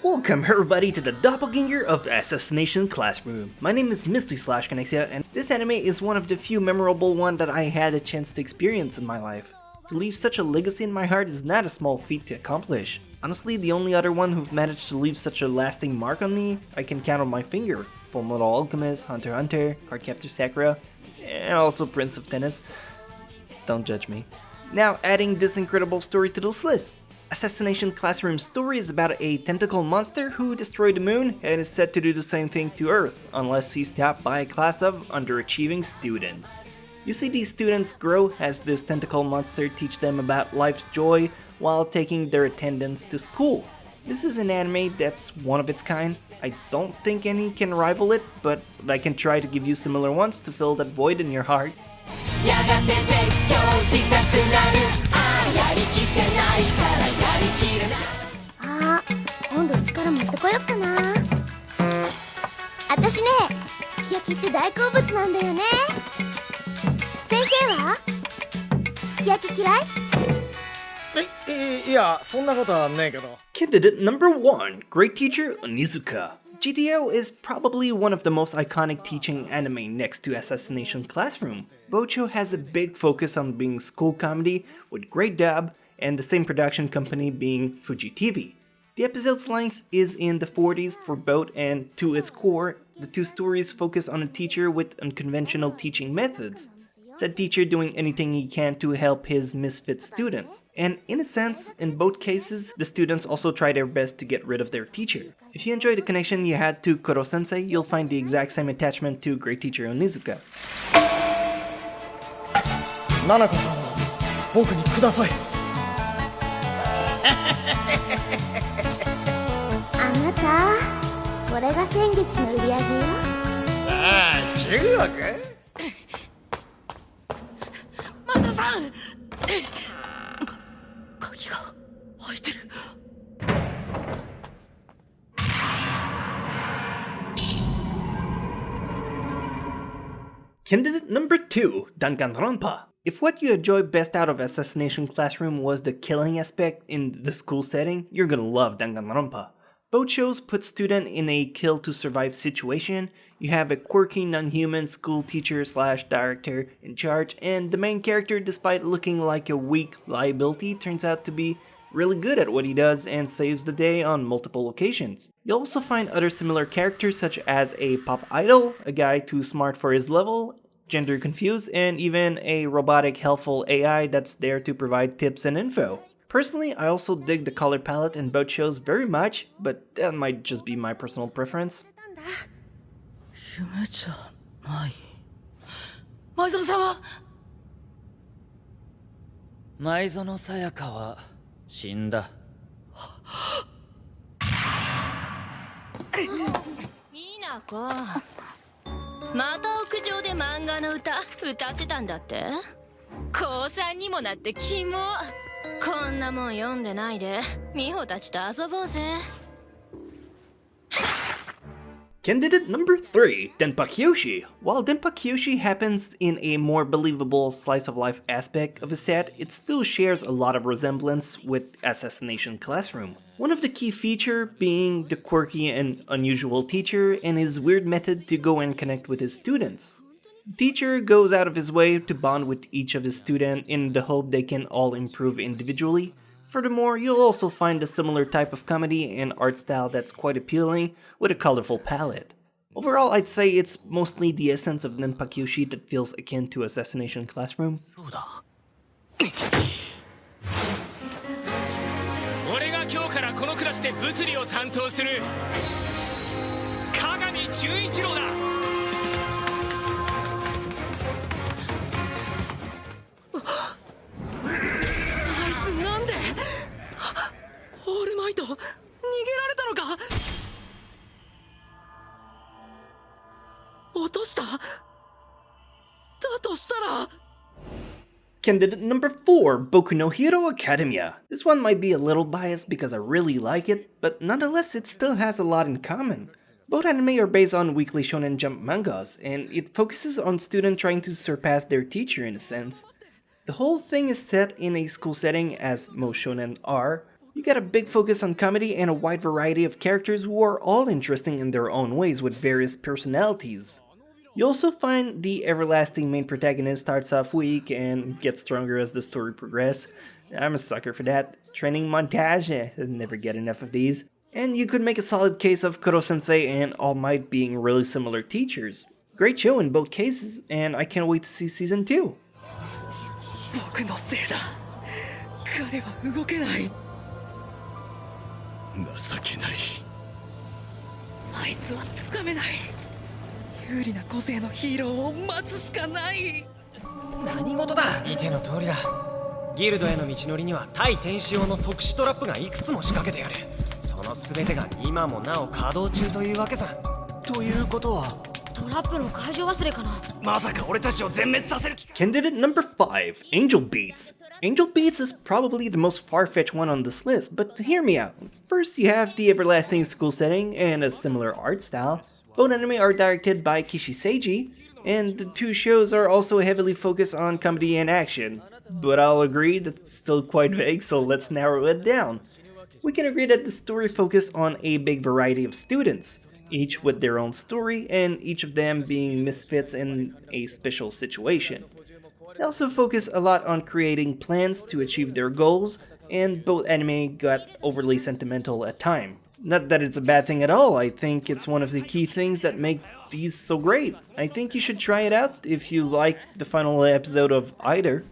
Welcome everybody to the Doppelgänger of Assassination Classroom. My name is Misty Chronexia, and this anime is one of the few memorable ones that I had a chance to experience in my life. To leave such a legacy in my heart is not a small feat to accomplish. Honestly, the only other one who've managed to leave such a lasting mark on me, I can count on my finger. Fullmetal Alchemist, Hunter x Hunter, Cardcaptor Sakura, and also Prince of Tennis. Don't judge me. Now adding this incredible story to this list. Assassination Classroom's story is about a tentacle monster who destroyed the moon and is set to do the same thing to Earth, unless he's stopped by a class of underachieving students. You see these students grow as this tentacle monster teach them about life's joy while taking their attendance to school. This is an anime that's one of its kind. I don't think any can rival it, but I can try to give you similar ones to fill that void in your heart. あー、今度力持ってこよっかな。私ね、すき焼きって大好物なんだよね。先生はすき焼き嫌い？いや、そんなことはねえけど。 Candidate number 1, Great Teacher Onizuka. GTO is probably one of the most iconic teaching anime next to Assassination Classroom. Boku has a big focus on being school comedy with great dub, and the same production company being Fuji TV. The episode's length is in the 40s for both, and to its core, the two stories focus on a teacher with unconventional teaching methods. Said teacher doing anything he can to help his misfit student. And in a sense, in both cases, the students also try their best to get rid of their teacher. If you enjoy the connection you had to Koro-sensei, you'll find the exact same attachment to Great Teacher Onizuka. ナナコさんを僕にください。あなた、これが先月の売り上げよ。ああ、中学？マサさん、鍵が開いてる。Candidate number 2, Danganronpa. If what you enjoy best out of Assassination Classroom was the killing aspect in the school setting, you're gonna love Danganronpa. Both shows put student in a kill-to-survive situation. You have a quirky non-human school teacher / director in charge, and the main character, despite looking like a weak liability, turns out to be really good at what he does and saves the day on multiple occasions. You'll also find other similar characters such as a pop idol, a guy too smart for his level, gender confused, and even a robotic helpful AI that's there to provide tips and info. Personally, I also dig the color palette in both shows very much, but that might just be my personal preference. 夢じゃない。前園さんは？前園さやかは死んだ。みなこ、また屋上で漫画の歌歌ってたんだって？高3にもなってキモ。こんなもん読んでないで美穂たちと遊ぼうぜ。Candidate number 3, Denpakyoshi. While Denpakyoshi happens in a more believable slice-of-life aspect of a set, it still shares a lot of resemblance with Assassination Classroom. One of the key features being the quirky and unusual teacher and his weird method to go and connect with his students. The teacher goes out of his way to bond with each of his students in the hope they can all improve individually. Furthermore, you'll also find a similar type of comedy and art style that's quite appealing, with a colorful palette. Overall, I'd say it's mostly the essence of Denpakyoshi that feels akin to Assassination Classroom. そうだ。俺が今日からこのクラスで物理を担当する加賀見純一郎だ。オールマイト逃げられたのか？落とした？だとしたら Candidate number 4, Boku no Hero Academia. This one might be a little biased because I really like it, but nonetheless it still has a lot in common. Both anime are based on Weekly Shonen Jump mangas, and it focuses on students trying to surpass their teacher in a sense. The whole thing is set in a school setting, as most shonen are, You got a big focus on comedy and a wide variety of characters who are all interesting in their own ways with various personalities. You also find the everlasting main protagonist starts off weak and gets stronger as the story progresses. I'm a sucker for that. Training montage, I never get enough of these. And you could make a solid case of Kuro-sensei and All Might being really similar teachers. Great show in both cases, and I can't wait to see season 2. 僕のせいだ。彼は動けない。情けない。あいつはつかめない。有利な個性のヒーローを待つしかない。何事だ。見ての通りだ。ギルドへの道のりには対天使用の即死トラップがいくつも仕掛けてやる。その全てが今もなお稼働中というわけさ。ということはトラップの解除忘れかな。まさか俺たちを全滅させる気か。 Candidate number 5, Angel Beats. Angel Beats is probably the most far-fetched one on this list, but hear me out. First, you have the everlasting school setting and a similar art style. Both anime are directed by Kishi Seiji, and the two shows are also heavily focused on comedy and action. But I'll agree that's still quite vague, so let's narrow it down. We can agree that the story focuses on a big variety of students, each with their own story and each of them being misfits in a special situation. They also focus a lot on creating plans to achieve their goals, and both anime got overly sentimental at times. Not that it's a bad thing at all, I think it's one of the key things that make these so great. I think you should try it out if you like the final episode of either.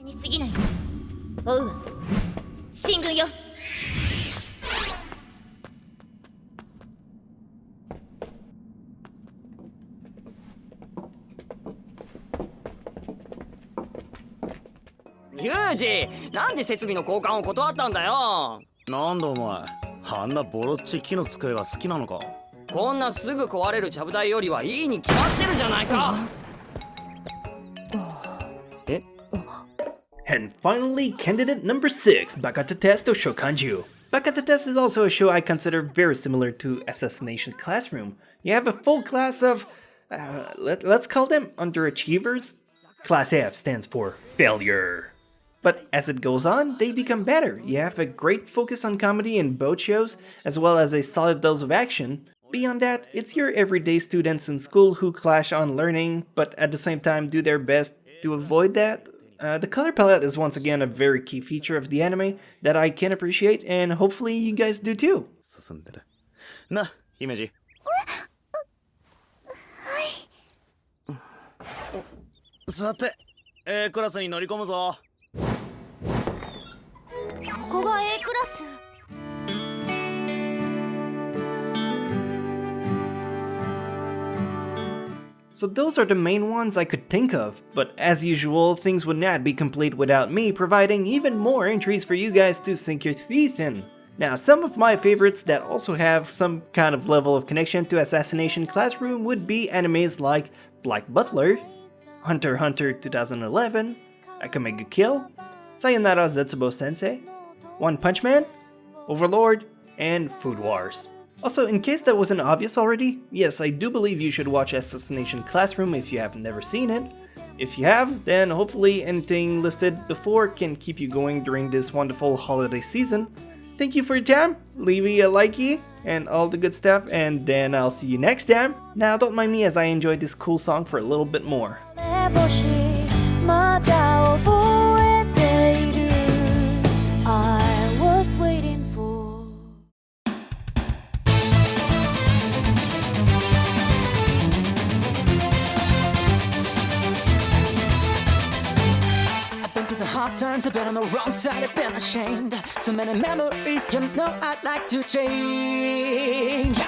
に過ぎない。おうわ。進軍よ。ユージ、なんで設備の交換を断ったんだよ。なんだお前、あんなボロっち木の机が好きなのか。こんなすぐ壊れるちゃぶ台よりはいいに決まってるじゃないか。え？ And finally, candidate number 6, Bakata Test to Shokanju. Bakata Test is also a show I consider very similar to Assassination Classroom. You have a full class of, let's call them underachievers. Class F stands for failure. But as it goes on, they become better. You have a great focus on comedy in both shows, as well as a solid dose of action. Beyond that, it's your everyday students in school who clash on learning, but at the same time do their best to avoid that. The color palette is once again a very key feature of the anime that I can appreciate, and hopefully you guys do too. 進んでる。な、姫路。さて、クラスに乗り込むぞ。ここが A クラス。So those are the main ones I could think of, but as usual, things would not be complete without me providing even more entries for you guys to sink your teeth in. Now, some of my favorites that also have some kind of level of connection to Assassination Classroom would be animes like Black Butler, Hunter x Hunter 2011, Akamega Kill, Sayonara Zetsubo Sensei, One Punch Man, Overlord, and Food Wars. Also, in case that wasn't obvious already, yes, I do believe you should watch Assassination Classroom if you have never seen it. If you have, then hopefully anything listed before can keep you going during this wonderful holiday season. Thank you for your time, leave me a likey, and all the good stuff, and then I'll see you next time. Now, don't mind me as I enjoyed this cool song for a little bit more. まだ覚えている I was waiting for I've been through the hard times, I've been on the wrong side, I've been ashamed. So many memories, you know I'd like to change.